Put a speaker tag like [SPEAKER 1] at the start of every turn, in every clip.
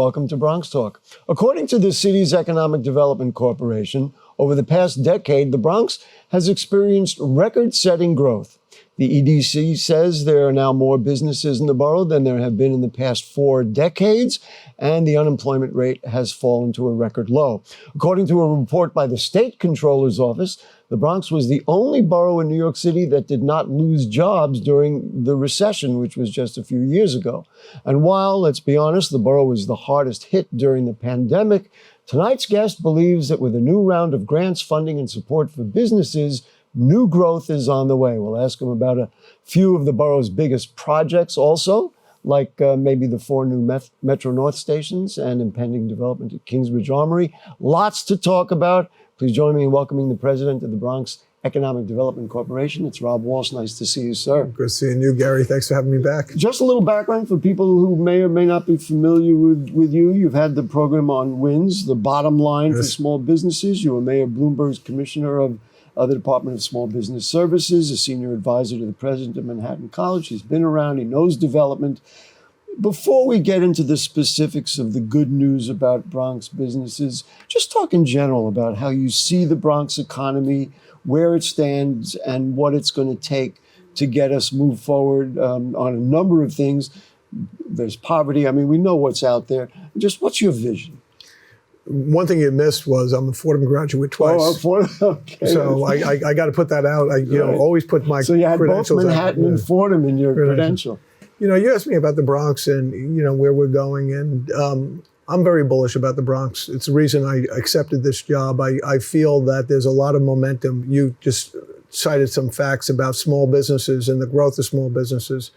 [SPEAKER 1] welcome to Bronx Talk. According to the city's Economic Development Corporation, over the past decade, the Bronx has experienced record-setting growth. The EDC says there are now more businesses in the borough than there have been in the past 4 decades, and the unemployment rate has fallen to a record low. According to a report by the State Controller's Office, the Bronx was the only borough in New York City that did not lose jobs during the recession, which was just a few years ago. And while, let's be honest, the borough was the hardest hit during the pandemic, tonight's guest believes that with a new round of grants, funding, and support for businesses, new growth is on the way. We'll ask him about a few of the borough's biggest projects also, like maybe the 4 new Metro North stations and impending development at Kingsbridge Armory. Lots to talk about. Please join me in welcoming the president of the Bronx Economic Development Corporation. It's Rob Walsh. Nice to see you, sir.
[SPEAKER 2] Good seeing you, Gary. Thanks for having me back.
[SPEAKER 1] Just a little background for people who may or may not be familiar with you. You've had the program on WINS, the bottom line for small businesses. You were Mayor Bloomberg's commissioner of the Department of Small Business Services, a senior advisor to the president of Manhattan College. He's been around. He knows development. Before we get into the specifics of the good news about Bronx businesses, just talk in general about how you see the Bronx economy, where it stands, and what it's going to take to get us move forward on a number of things. There's poverty. I mean, we know what's out there. Just what's your vision?
[SPEAKER 2] One thing you missed was I'm a Fordham graduate twice.
[SPEAKER 1] Oh, Fordham. Okay.
[SPEAKER 2] So I got to put that out. I always put my
[SPEAKER 1] So you had both
[SPEAKER 2] credentials
[SPEAKER 1] Manhattan
[SPEAKER 2] out.
[SPEAKER 1] and Fordham in your credential.
[SPEAKER 2] You asked me about the Bronx and, where we're going. And I'm very bullish about the Bronx. It's the reason I accepted this job. I feel that there's a lot of momentum. You just cited some facts about small businesses and the growth of small businesses.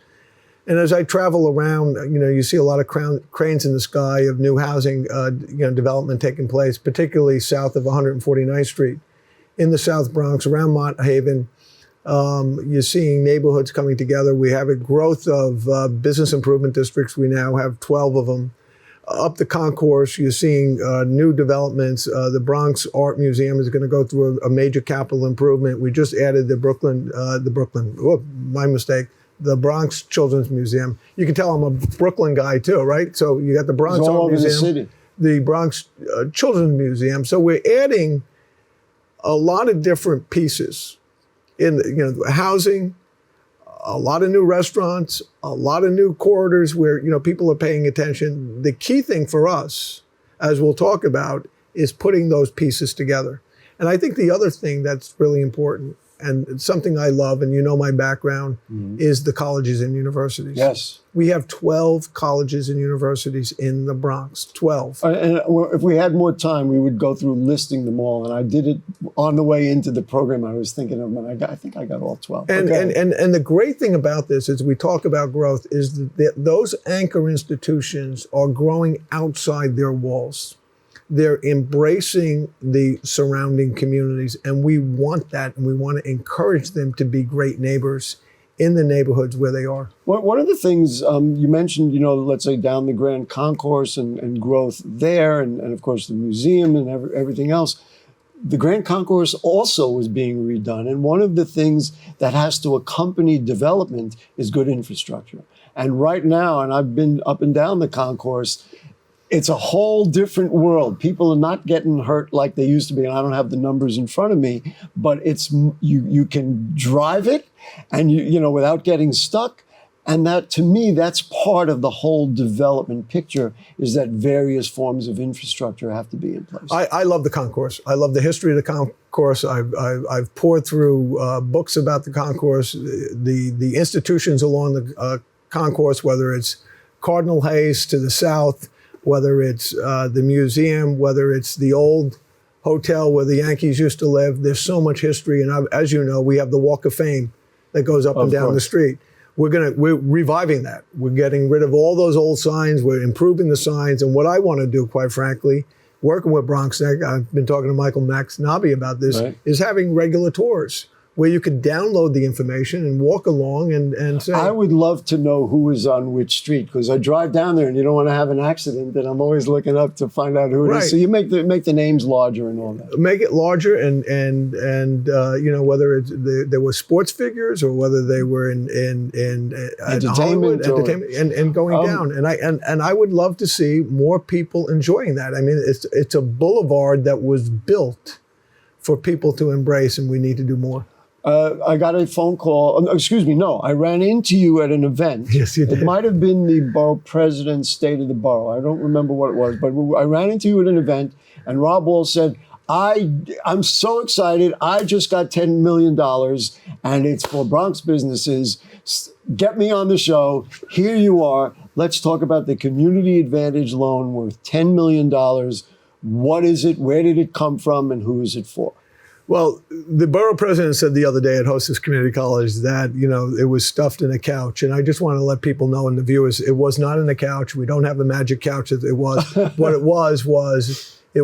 [SPEAKER 2] And as I travel around, you see a lot of cranes in the sky of new housing, development taking place, particularly south of 149th Street. In the South Bronx, around Mott Haven, you're seeing neighborhoods coming together. We have a growth of business improvement districts. We now have 12 of them. Up the concourse, you're seeing new developments. The Bronx Art Museum is going to go through a major capital improvement. We just added the Bronx Children's Museum. You can tell I'm a Brooklyn guy too, right? So you got the Bronx Art Museum, the Bronx Children's Museum. So we're adding a lot of different pieces in housing, a lot of new restaurants, a lot of new corridors where people are paying attention. The key thing for us, as we'll talk about, is putting those pieces together. And I think the other thing that's really important, and something I love, and my background, is the colleges and universities.
[SPEAKER 1] Yes.
[SPEAKER 2] We have 12 colleges and universities in the Bronx, 12.
[SPEAKER 1] And if we had more time, we would go through listing them all. And I did it on the way into the program. I was thinking of them, and I think I got all 12.
[SPEAKER 2] And the great thing about this, as we talk about growth, is that those anchor institutions are growing outside their walls. They're embracing the surrounding communities, and we want that, and we want to encourage them to be great neighbors in the neighborhoods where they are.
[SPEAKER 1] One of the things you mentioned, let's say down the Grand Concourse and growth there, and of course the museum and everything else. The Grand Concourse also was being redone, and one of the things that has to accompany development is good infrastructure. And right now, and I've been up and down the concourse, it's a whole different world. People are not getting hurt like they used to be. And I don't have the numbers in front of me, but it's you can drive it and without getting stuck. And that, to me, that's part of the whole development picture, is that various forms of infrastructure have to be in place.
[SPEAKER 2] I love the concourse. I love the history of the concourse. I've poured through books about the concourse, the institutions along the concourse, whether it's Cardinal Hayes to the south, whether it's the museum, whether it's the old hotel where the Yankees used to live. There's so much history. And as you know, we have the Walk of Fame that goes up and down the street. We're reviving that. We're getting rid of all those old signs. We're improving the signs. And what I want to do, quite frankly, working with BronxTalk, I've been talking to Michael Max Nobby about this, is having regular tours where you could download the information and walk along and say,
[SPEAKER 1] I would love to know who is on which street, because I drive down there and you don't want to have an accident, and I'm always looking up to find out who it
[SPEAKER 2] Right.
[SPEAKER 1] is. So you make the names larger and all that.
[SPEAKER 2] make it larger and whether it's there were sports figures or whether they were in
[SPEAKER 1] Entertainment or-
[SPEAKER 2] entertainment and going down. And I would love to see more people enjoying that. I mean, it's a boulevard that was built for people to embrace, and we need to do more.
[SPEAKER 1] I got a phone call. Excuse me, no. I ran into you at an event.
[SPEAKER 2] Yes, you did.
[SPEAKER 1] It might have been the borough president's State of the Borough. I don't remember what it was, but I ran into you at an event, and Rob Walsh said, I'm so excited. I just got $10 million, and it's for Bronx businesses. Get me on the show. Here you are. Let's talk about the Community Advantage loan worth $10 million. What is it? Where did it come from? And who is it for?
[SPEAKER 2] Well, the borough president said the other day at Hostess Community College that, it was stuffed in a couch. And I just want to let people know, and the viewers, it was not in a couch. We don't have a magic couch. It was, what it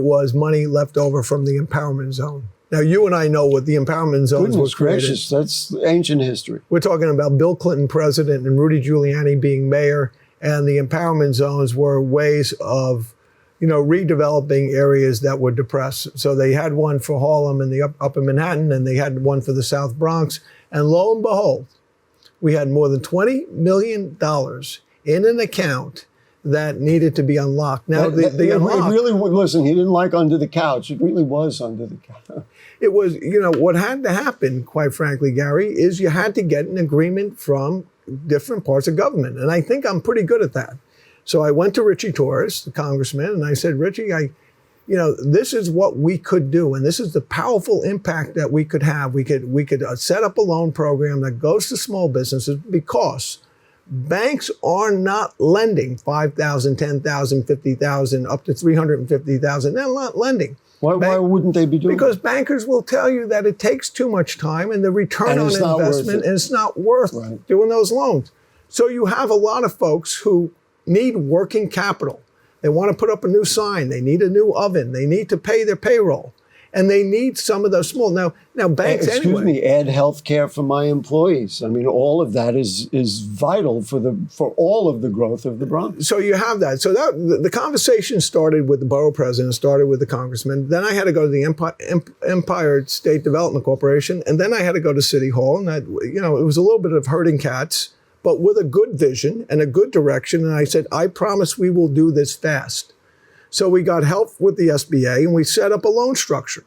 [SPEAKER 2] was money left over from the empowerment zone. Now, you and I know what the empowerment zones
[SPEAKER 1] Goodness
[SPEAKER 2] was created.
[SPEAKER 1] gracious, that's ancient history.
[SPEAKER 2] We're talking about Bill Clinton president and Rudy Giuliani being mayor. And the empowerment zones were ways of redeveloping areas that were depressed. So they had one for Harlem and the upper Manhattan, and they had one for the South Bronx. And lo and behold, we had more than $20 million in an account that needed to be unlocked. Now,
[SPEAKER 1] It really, listen, he didn't like under the couch. It really was under the couch.
[SPEAKER 2] It was, what had to happen, quite frankly, Gary, is you had to get an agreement from different parts of government. And I think I'm pretty good at that. So I went to Richie Torres, the congressman, and I said, Richie, this is what we could do, and this is the powerful impact that we could have. We could set up a loan program that goes to small businesses, because banks are not lending $5,000, $10,000, $50,000, up to $350,000. They're not lending.
[SPEAKER 1] Why wouldn't they be doing
[SPEAKER 2] Because
[SPEAKER 1] that?
[SPEAKER 2] bankers will tell you that it takes too much time, and the return on investment, and it's not worth doing those loans. So you have a lot of folks who need working capital. They want to put up a new sign. They need a new oven. They need to pay their payroll. And they need some of those small. Now banks
[SPEAKER 1] Excuse me, add health care for my employees. I mean, all of that is vital for all of the growth of the Bronx.
[SPEAKER 2] So you have that. So the conversation started with the borough president, started with the congressman. Then I had to go to the Empire State Development Corporation. And then I had to go to City Hall. And it was a little bit of herding cats, but with a good vision and a good direction. And I said, I promise we will do this fast. So we got help with the SBA, and we set up a loan structure.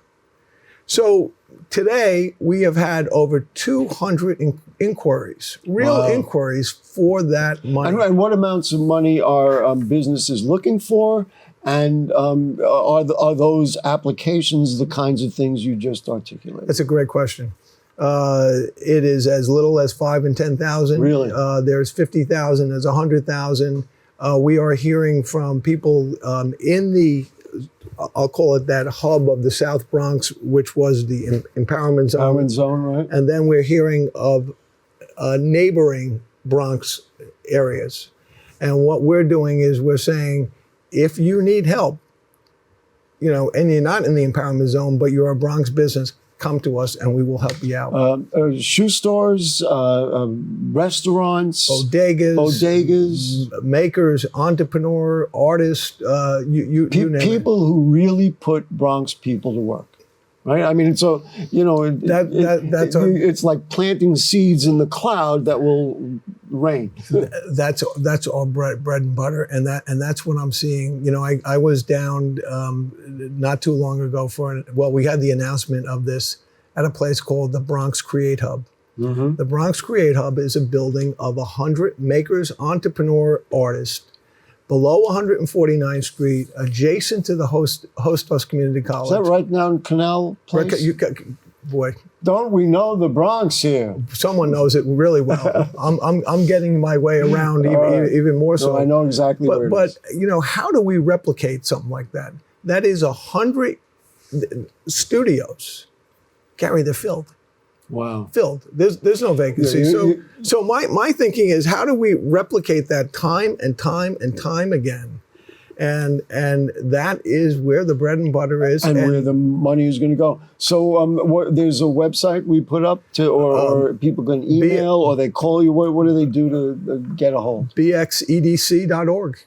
[SPEAKER 2] So today we have had over 200 inquiries, real inquiries for that money.
[SPEAKER 1] And what amounts of money are businesses looking for? And are those applications the kinds of things you just articulated?
[SPEAKER 2] That's a great question. It is as little as 5,000 and 10,000.
[SPEAKER 1] Really?
[SPEAKER 2] There's 50,000. There's 100,000. We are hearing from people in the, I'll call it that hub of the South Bronx, which was the empowerment zone.
[SPEAKER 1] Empowerment zone, right?
[SPEAKER 2] And then we're hearing of neighboring Bronx areas. And what we're doing is we're saying, if you need help, and you're not in the empowerment zone, but you're a Bronx business, come to us and we will help you out.
[SPEAKER 1] Shoe stores, restaurants,
[SPEAKER 2] bodegas, makers, entrepreneur, artists, you name it.
[SPEAKER 1] People who really put Bronx people to work. Right? I mean, so, it's like planting seeds in the cloud that will rain.
[SPEAKER 2] That's our bread and butter, and that's what I'm seeing. I was down not too long ago we had the announcement of this at a place called the Bronx Create Hub. Mm-hmm. The Bronx Create Hub is a building of 100 makers, entrepreneur, artists, below 149th Street, adjacent to the Hostos Community College.
[SPEAKER 1] Is that right down Canal Place?
[SPEAKER 2] Boy,
[SPEAKER 1] don't we know the Bronx here?
[SPEAKER 2] Someone knows it really well. I'm getting my way around even more so.
[SPEAKER 1] No, I know exactly where it is.
[SPEAKER 2] But how do we replicate something like that? That is 100 studios. Gary, they're filled.
[SPEAKER 1] Wow.
[SPEAKER 2] Filled. There's no vacancy. So my thinking is, how do we replicate that time and time and time again? And that is where the bread and butter is,
[SPEAKER 1] and where the money is going to go. So there's a website we put up or people can email or they call you. What do they do to get a hold?
[SPEAKER 2] bxedc.org.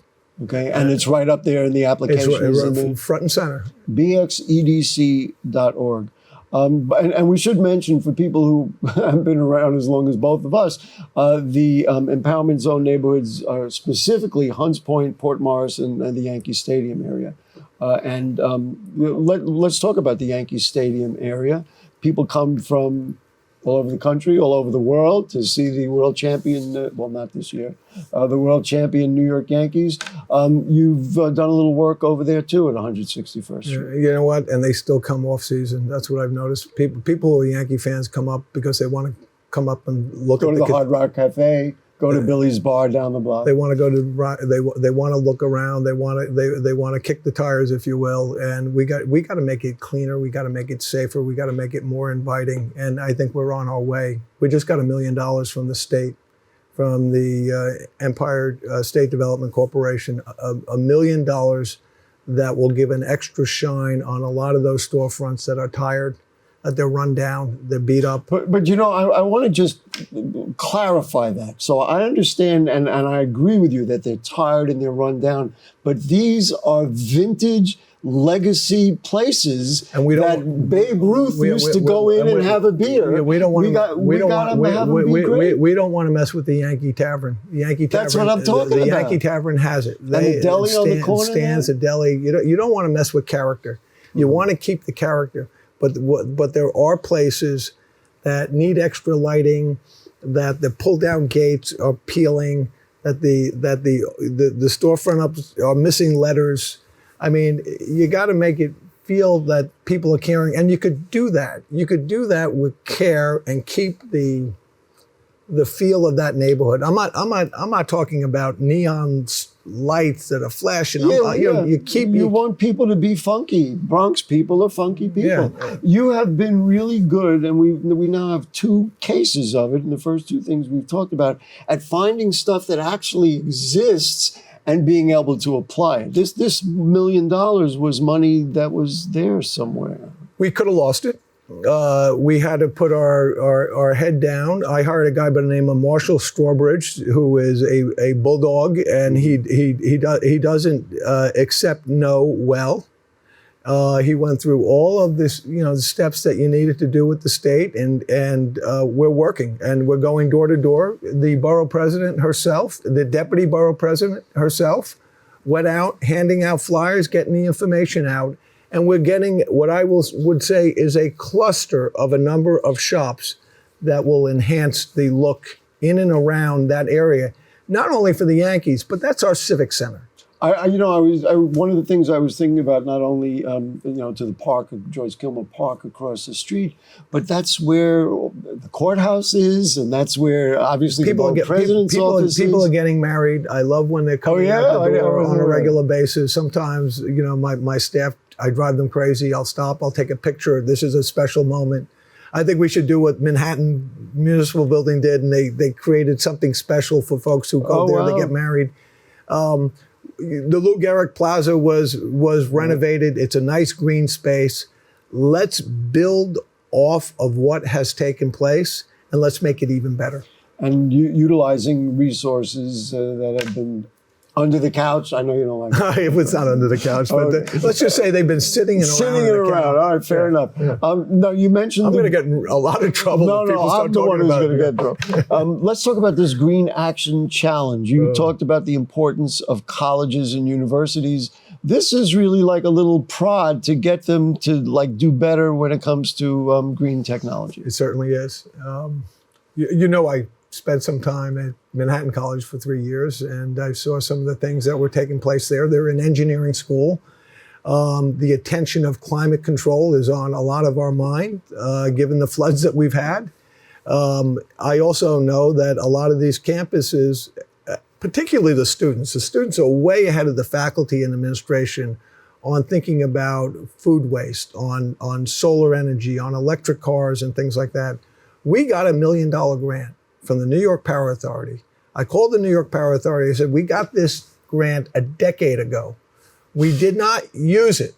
[SPEAKER 1] Okay, and it's right up there in the application.
[SPEAKER 2] It's front and center.
[SPEAKER 1] bxedc.org. And we should mention for people who haven't been around as long as both of us, the empowerment zone neighborhoods are specifically Hunts Point, Port Morrison, and the Yankee Stadium area. Let's talk about the Yankee Stadium area. People come from all over the country, all over the world to see the world champion, well, not this year, the world champion New York Yankees. You've done a little work over there too at 161st Street.
[SPEAKER 2] You know what? And they still come off season. That's what I've noticed. People who are Yankee fans come up because they want to come up and
[SPEAKER 1] go to the Hard Rock Cafe. Go to Billy's Bar down the block.
[SPEAKER 2] They want to go to. They want to look around. They want to kick the tires, if you will. And we got to make it cleaner. We got to make it safer. We got to make it more inviting. And I think we're on our way. We just got $1 million from the state, from the Empire State Development Corporation. $1 million that will give an extra shine on a lot of those storefronts that are tired, that they're run down, they're beat up.
[SPEAKER 1] But you know, I want to just clarify that. So I understand and I agree with you that they're tired and they're run down, but these are vintage legacy places and that Babe Ruth used to go in and have a beer.
[SPEAKER 2] We don't want to. We don't want to mess with the Yankee Tavern. The Yankee Tavern.
[SPEAKER 1] That's what I'm talking about.
[SPEAKER 2] The Yankee Tavern has it.
[SPEAKER 1] And the deli on the corner
[SPEAKER 2] stands a deli. You don't want to mess with character. You want to keep the character. But there are places that need extra lighting, that the pull down gates are peeling, that the storefront are missing letters. I mean, you got to make it feel that people are caring, and you could do that. You could do that with care and keep the feel of that neighborhood. I'm not talking about neon lights that are flashing.
[SPEAKER 1] You want people to be funky. Bronx people are funky people. Yeah. You have been really good, and we now have 2 cases of it, and the first 2 things we've talked about, at finding stuff that actually exists and being able to apply it. This $1 million was money that was there somewhere.
[SPEAKER 2] We could have lost it. We had to put our head down. I hired a guy by the name of Marshall Strawbridge, who is a bulldog, and he doesn't accept no well. He went through all of this, the steps that you needed to do with the state, and we're working, and we're going door to door. The borough president herself, the deputy borough president herself, went out handing out flyers, getting the information out. And we're getting what I would say is a cluster of a number of shops that will enhance the look in and around that area, not only for the Yankees, but that's our civic center.
[SPEAKER 1] One of the things I was thinking about, not only to the park, Joyce Kilmer Park across the street, but that's where the courthouse is, and that's where obviously the president's office is.
[SPEAKER 2] People are getting married. I love when they're coming out the door on a regular basis. Sometimes, my staff, I drive them crazy. I'll stop. I'll take a picture. This is a special moment. I think we should do what Manhattan Municipal Building did, and they created something special for folks who go there to get married. The Lou Gehrig Plaza was renovated. It's a nice green space. Let's build off of what has taken place, and let's make it even better.
[SPEAKER 1] And utilizing resources that have been under the couch. I know you don't like it.
[SPEAKER 2] It's not under the couch, but let's just say they've been sitting around.
[SPEAKER 1] All right, fair enough. Yeah. No, you mentioned...
[SPEAKER 2] I'm going to get in a lot of trouble if people start talking about it.
[SPEAKER 1] I'm the one who's going to get trouble. Let's talk about this Green Action Challenge. You talked about the importance of colleges and universities. This is really like a little prod to get them to do better when it comes to green technology.
[SPEAKER 2] It certainly is. I spent some time at Manhattan College for 3 years, and I saw some of the things that were taking place there. They're an engineering school. The attention of climate control is on a lot of our mind, given the floods that we've had. I also know that a lot of these campuses, particularly the students are way ahead of the faculty and administration on thinking about food waste, on solar energy, on electric cars and things like that. We got $1 million grant from the New York Power Authority. I called the New York Power Authority. I said, we got this grant a decade ago We did not use it.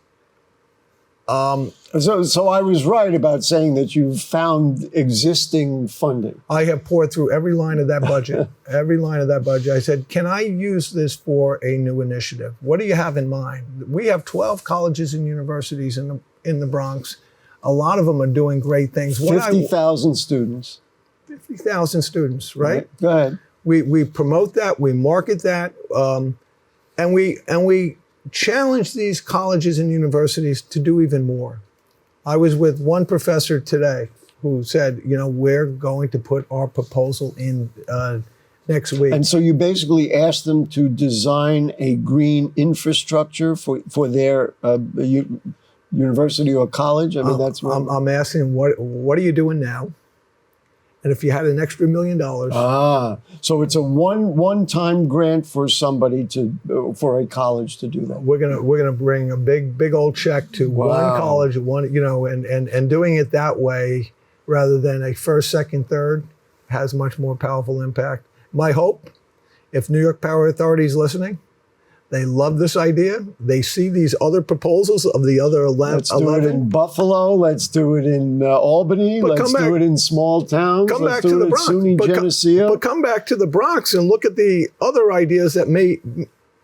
[SPEAKER 1] So I was right about saying that you found existing funding.
[SPEAKER 2] I have poured through every line of that budget, every line of that budget. I said, can I use this for a new initiative? What do you have in mind? We have 12 colleges and universities in the Bronx. A lot of them are doing great things.
[SPEAKER 1] 50,000 students.
[SPEAKER 2] 50,000 students, right?
[SPEAKER 1] Go ahead.
[SPEAKER 2] We promote that, we market that, and we challenge these colleges and universities to do even more. I was with one professor today who said, we're going to put our proposal in next week.
[SPEAKER 1] And so you basically asked them to design a green infrastructure for their university or college? I mean, that's what
[SPEAKER 2] I'm asking, what are you doing now? And if you had an extra $1 million.
[SPEAKER 1] So it's a one-time grant for somebody for a college to do that.
[SPEAKER 2] We're gonna bring a big old check to one college, and doing it that way rather than a first, second, third has much more powerful impact. My hope, if New York Power Authority is listening, they love this idea. They see these other proposals of the other 11.
[SPEAKER 1] Let's do it in Buffalo. Let's do it in Albany. Let's do it in small towns.
[SPEAKER 2] Come back to the Bronx. But come back to the Bronx and look at the other ideas that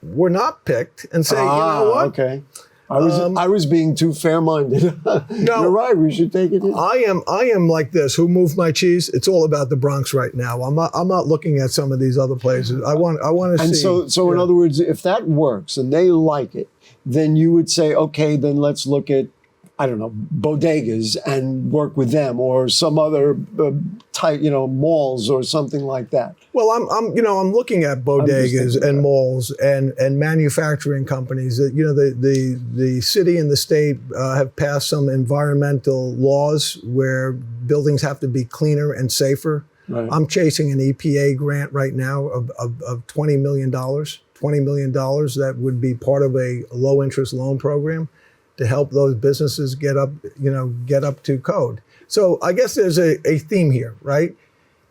[SPEAKER 2] were not picked and say, you know what?
[SPEAKER 1] Okay. I was being too fair-minded. No, you're right. We should take it in.
[SPEAKER 2] I am like this. Who moved my cheese? It's all about the Bronx right now. I'm not looking at some of these other places. I want to see.
[SPEAKER 1] And so in other words, if that works and they like it, then you would say, okay, then let's look at, I don't know, bodegas and work with them, or some other type, malls or something like that.
[SPEAKER 2] Well, I'm looking at bodegas and malls and manufacturing companies. That the city and the state have passed some environmental laws where buildings have to be cleaner and safer. Right. I'm chasing an EPA grant right now of $20 million. $20 million that would be part of a low interest loan program to help those businesses get up to code. So I guess there's a theme here, right?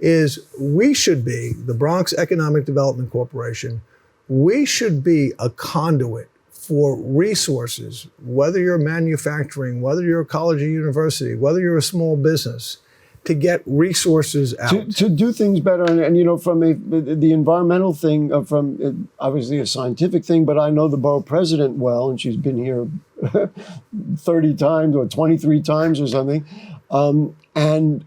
[SPEAKER 2] Is we should be, the Bronx Economic Development Corporation, we should be a conduit for resources, whether you're manufacturing, whether you're a college or university, whether you're a small business, to get resources out.
[SPEAKER 1] To do things better. And from the environmental thing, from obviously a scientific thing, but I know the borough president well, and she's been here 30 times or 23 times or something. And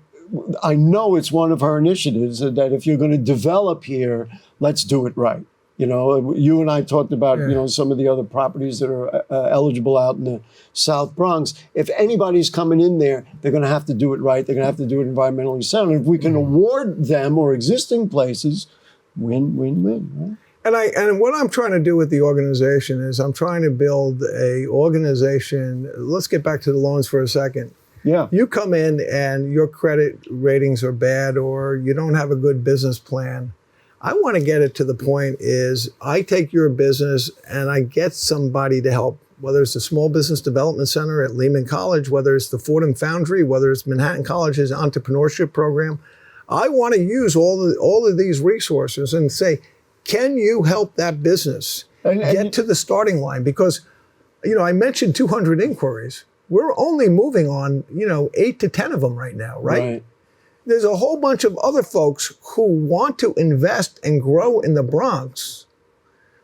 [SPEAKER 1] I know it's one of her initiatives that if you're going to develop here, let's do it right. You and I talked about, some of the other properties that are eligible out in the South Bronx. If anybody's coming in there, they're going to have to do it right. They're going to have to do it environmentally sound. And if we can award them or existing places, win, win, win. Right?
[SPEAKER 2] And what I'm trying to do with the organization is I'm trying to build a organization. Let's get back to the loans for a second.
[SPEAKER 1] Yeah.
[SPEAKER 2] You come in and your credit ratings are bad or you don't have a good business plan. I want to get it to the point is I take your business and I get somebody to help, whether it's the Small Business Development Center at Lehman College, whether it's the Fordham Foundry, whether it's Manhattan College's entrepreneurship program. I want to use all of these resources and say, can you help that business get to the starting line? Because, I mentioned 200 inquiries. We're only moving on, 8 to 10 of them right now, right? There's a whole bunch of other folks who want to invest and grow in the Bronx,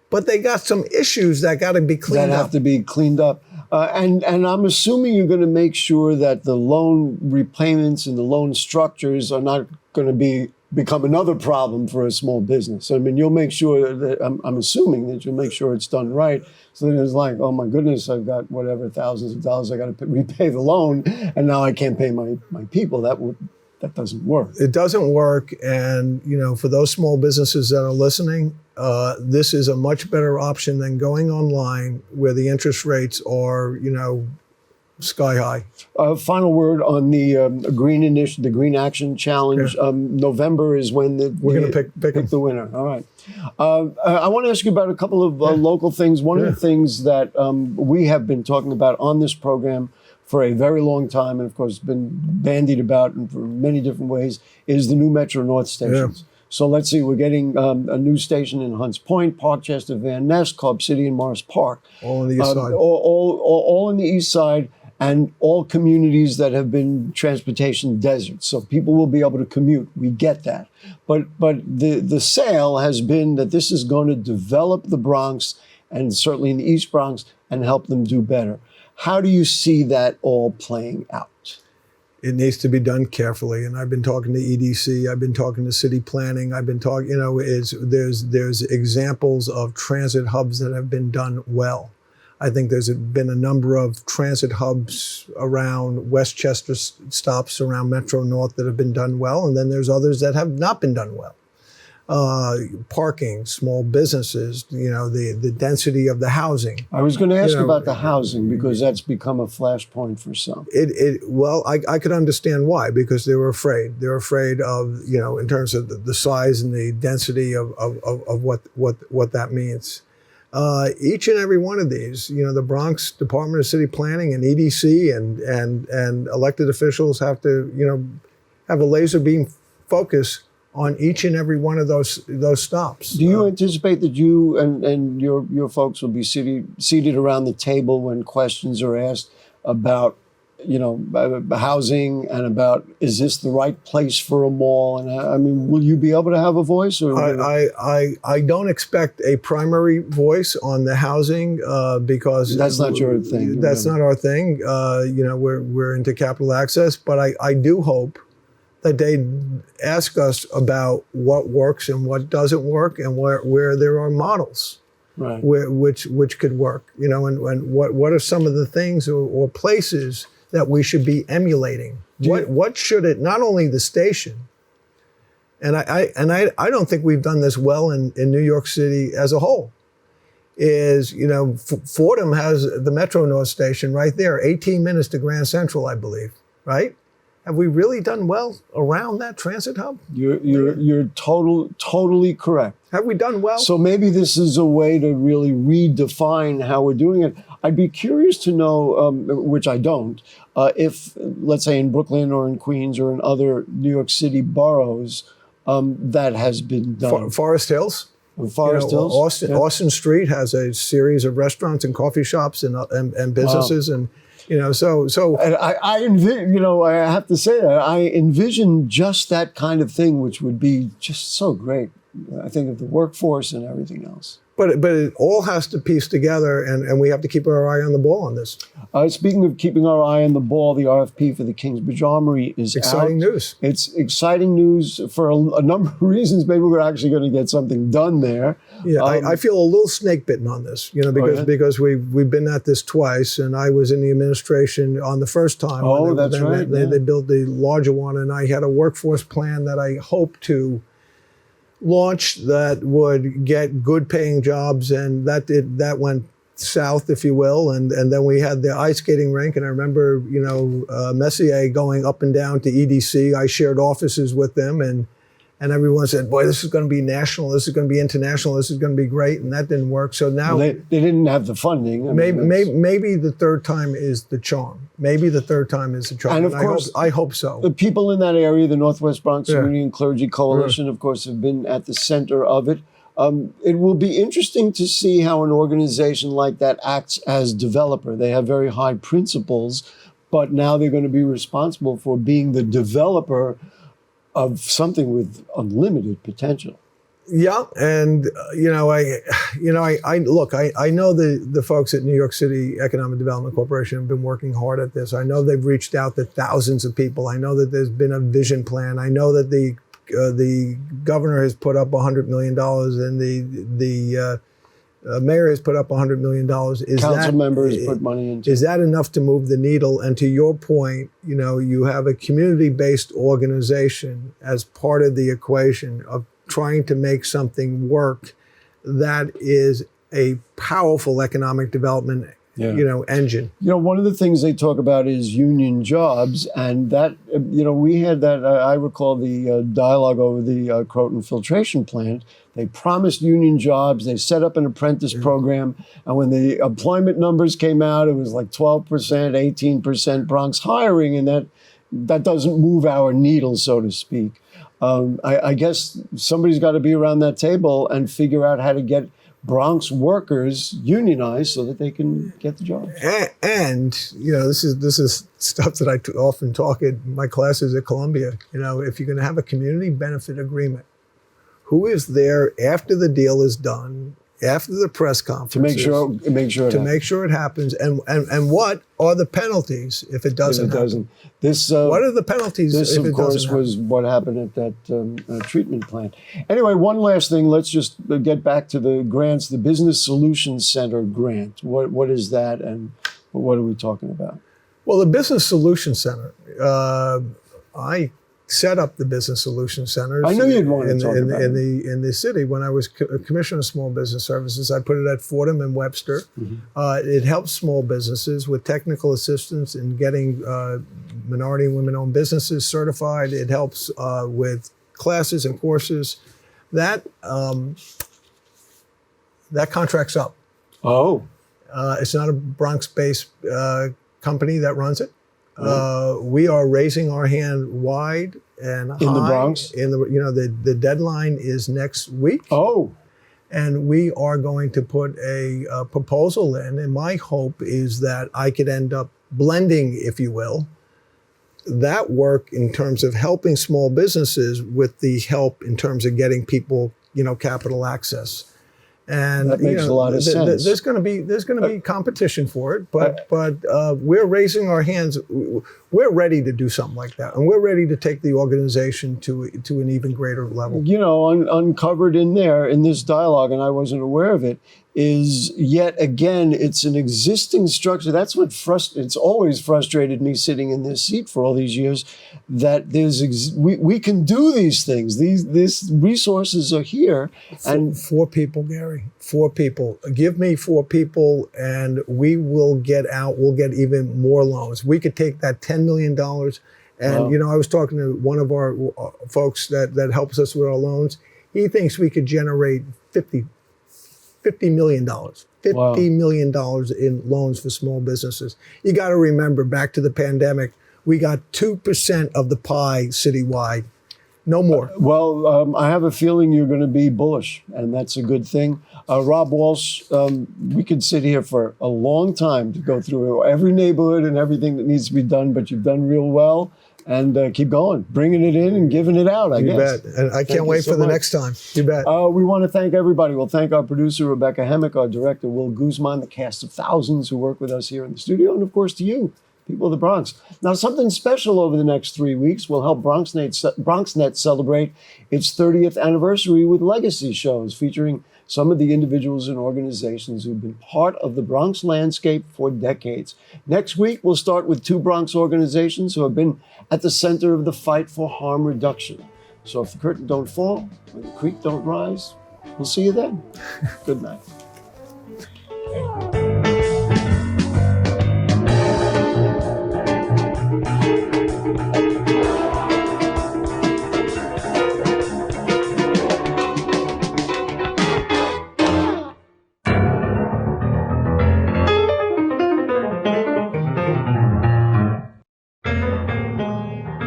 [SPEAKER 2] but they got some issues that got to be cleaned up.
[SPEAKER 1] That have to be cleaned up. And I'm assuming you're going to make sure that the loan repayments and the loan structures are not going to become another problem for a small business. I mean, you'll make sure that, I'm assuming that you'll make sure it's done right. So then it's like, oh my goodness, I've got whatever, thousands of dollars I got to repay the loan, and now I can't pay my people. That doesn't work.
[SPEAKER 2] It doesn't work. And, for those small businesses that are listening, this is a much better option than going online where the interest rates are, sky high.
[SPEAKER 1] Final word on the Green Initiative, the Green Action Challenge. Yeah. November is when
[SPEAKER 2] we're going to pick
[SPEAKER 1] the winner. All right. I want to ask you about a couple of local things. One of the things that we have been talking about on this program for a very long time, and of course been bandied about in for many different ways, is the new Metro North stations. So let's see, we're getting a new station in Hunts Point, Parkchester, Van Ness, Cobb City, and Morris Park.
[SPEAKER 2] All on the east side.
[SPEAKER 1] All on the east side, and all communities that have been transportation deserts. So people will be able to commute. We get that. But the sale has been that this is going to develop the Bronx, and certainly in the East Bronx, and help them do better. How do you see that all playing out?
[SPEAKER 2] It needs to be done carefully, and I've been talking to EDC. I've been talking to city planning. I've been talking. There's examples of transit hubs that have been done well. I think there's been a number of transit hubs around Westchester stops around Metro North that have been done well, and then there's others that have not been done well. Parking, small businesses, the density of the housing.
[SPEAKER 1] I was going to ask about the housing, because that's become a flashpoint for some.
[SPEAKER 2] Well, I could understand why, because they were afraid. They're afraid of, in terms of the size and the density of what that means. Each and every one of these, the Bronx Department of City Planning and EDC and elected officials have to, have a laser beam focus on each and every one of those stops.
[SPEAKER 1] Do you anticipate that you and your folks will be seated around the table when questions are asked about, housing and about, is this the right place for a mall? And I mean, will you be able to have a voice? Or
[SPEAKER 2] I don't expect a primary voice on the housing because
[SPEAKER 1] that's not your thing.
[SPEAKER 2] That's not our thing. We're into capital access, but I do hope that they ask us about what works and what doesn't work, and where there are models,
[SPEAKER 1] right,
[SPEAKER 2] which could work, and what are some of the things or places that we should be emulating? What should it, not only the station, and I don't think we've done this well in New York City as a whole, is, Fordham has the Metro North station right there, 18 minutes to Grand Central, I believe, right? Have we really done well around that transit hub?
[SPEAKER 1] You're totally correct.
[SPEAKER 2] Have we done well?
[SPEAKER 1] So maybe this is a way to really redefine how we're doing it. I'd be curious to know, which I don't, if, let's say in Brooklyn or in Queens or in other New York City boroughs, that has been done.
[SPEAKER 2] Forest Hills?
[SPEAKER 1] Forest Hills?
[SPEAKER 2] Austin Street has a series of restaurants and coffee shops and businesses. Wow. And and
[SPEAKER 1] I have to say that I envision just that kind of thing, which would be just so great. I think of the workforce and everything else.
[SPEAKER 2] But it all has to piece together, and we have to keep our eye on the ball on this.
[SPEAKER 1] Speaking of keeping our eye on the ball, the RFP for the Kingsbridge Armory is
[SPEAKER 2] exciting
[SPEAKER 1] out.
[SPEAKER 2] News.
[SPEAKER 1] It's exciting news for a number of reasons. Maybe we're actually going to get something done there.
[SPEAKER 2] Yeah, I feel a little snake bitten on this, because we've been at this twice, and I was in the administration on the first time.
[SPEAKER 1] Oh, that's right.
[SPEAKER 2] They built the larger one, and I had a workforce plan that I hoped to launch that would get good paying jobs, and that went south, if you will, and then we had the ice skating rink, and I remember Messier going up and down to EDC. I shared offices with them, and everyone said, boy, this is going to be national, this is going to be international, this is going to be great, and that didn't work. So now
[SPEAKER 1] they didn't have the funding.
[SPEAKER 2] Maybe the third time is the charm. And of course, I hope so.
[SPEAKER 1] The people in that area, the Northwest Bronx Community and Clergy Coalition, of course, have been at the center of it. It will be interesting to see how an organization like that acts as developer. They have very high principles, but now they're going to be responsible for being the developer of something with unlimited potential.
[SPEAKER 2] Yeah, and I know the folks at New York City Economic Development Corporation have been working hard at this. I know they've reached out to thousands of people. I know that there's been a vision plan. I know that the governor has put up $100 million, and the mayor has put up $100 million.
[SPEAKER 1] Council members put money into.
[SPEAKER 2] Is that enough to move the needle? And to your point, you have a community-based organization as part of the equation of trying to make something work that is a powerful economic development engine.
[SPEAKER 1] One of the things they talk about is union jobs, and that, we had that, I recall the dialogue over the Croton filtration plant. They promised union jobs, they set up an apprentice program, and when the employment numbers came out, it was like 12%, 18% Bronx hiring, and that that doesn't move our needle, so to speak. I guess somebody's got to be around that table and figure out how to get Bronx workers unionized so that they can get the job.
[SPEAKER 2] And this is stuff that I often talk in my classes at Columbia. If you're going to have a community benefit agreement, who is there after the deal is done, after the press conference,
[SPEAKER 1] to make sure it
[SPEAKER 2] happens, and what are the penalties if it doesn't happen? What are the penalties?
[SPEAKER 1] This,
[SPEAKER 2] if
[SPEAKER 1] of course, was what happened at that treatment plant. Anyway, one last thing. Let's just get back to the grants. The Business Solutions Center grant. What is that, and what are we talking about?
[SPEAKER 2] Well, the Business Solutions Center. I set up the Business Solutions Centers.
[SPEAKER 1] I knew you'd want to talk about it.
[SPEAKER 2] In the city when I was Commissioner of Small Business Services. I put it at Fordham and Webster. It helps small businesses with technical assistance in getting minority and women-owned businesses certified. It helps with classes and courses. That contract's up.
[SPEAKER 1] Oh.
[SPEAKER 2] It's not a Bronx-based company that runs it. We are raising our hand wide and high.
[SPEAKER 1] In the Bronx?
[SPEAKER 2] The deadline is next week.
[SPEAKER 1] Oh.
[SPEAKER 2] And we are going to put a proposal in. And my hope is that I could end up blending, if you will, that work in terms of helping small businesses with the help in terms of getting people, capital access. And
[SPEAKER 1] that makes a lot of sense.
[SPEAKER 2] There's going to be competition for it, but we're raising our hands. We're ready to do something like that, and we're ready to take the organization to an even greater level.
[SPEAKER 1] Uncovered in this dialogue, and I wasn't aware of it, is yet again, it's an existing structure. That's what it's always frustrated me sitting in this seat for all these years, that we can do these things. These resources are here. And
[SPEAKER 2] 4 people, Gary, 4 people. Give me 4 people and we will get out. We'll get even more loans. We could take that $10 million. And, I was talking to one of our folks that helps us with our loans. He thinks we could generate $50 million. $50 million in loans for small businesses. You got to remember, back to the pandemic, we got 2% of the pie citywide. No more.
[SPEAKER 1] I have a feeling you're going to be bullish, and that's a good thing. Rob Walsh, we could sit here for a long time to go through every neighborhood and everything that needs to be done, but you've done real well. And keep going, bringing it in and giving it out, I guess.
[SPEAKER 2] You bet. And I can't wait for the next time. You bet.
[SPEAKER 1] We want to thank everybody. We'll thank our producer, Rebecca Hemmick, our director, Will Guzman, the cast of thousands who work with us here in the studio, and of course to you, people of the Bronx. Now, something special over the next 3 weeks will help BronxNet celebrate its 30th anniversary with legacy shows featuring some of the individuals and organizations who've been part of the Bronx landscape for decades. Next week, we'll start with 2 Bronx organizations who have been at the center of the fight for harm reduction. So if the curtain don't fall or the creek don't rise, we'll see you then. Good night.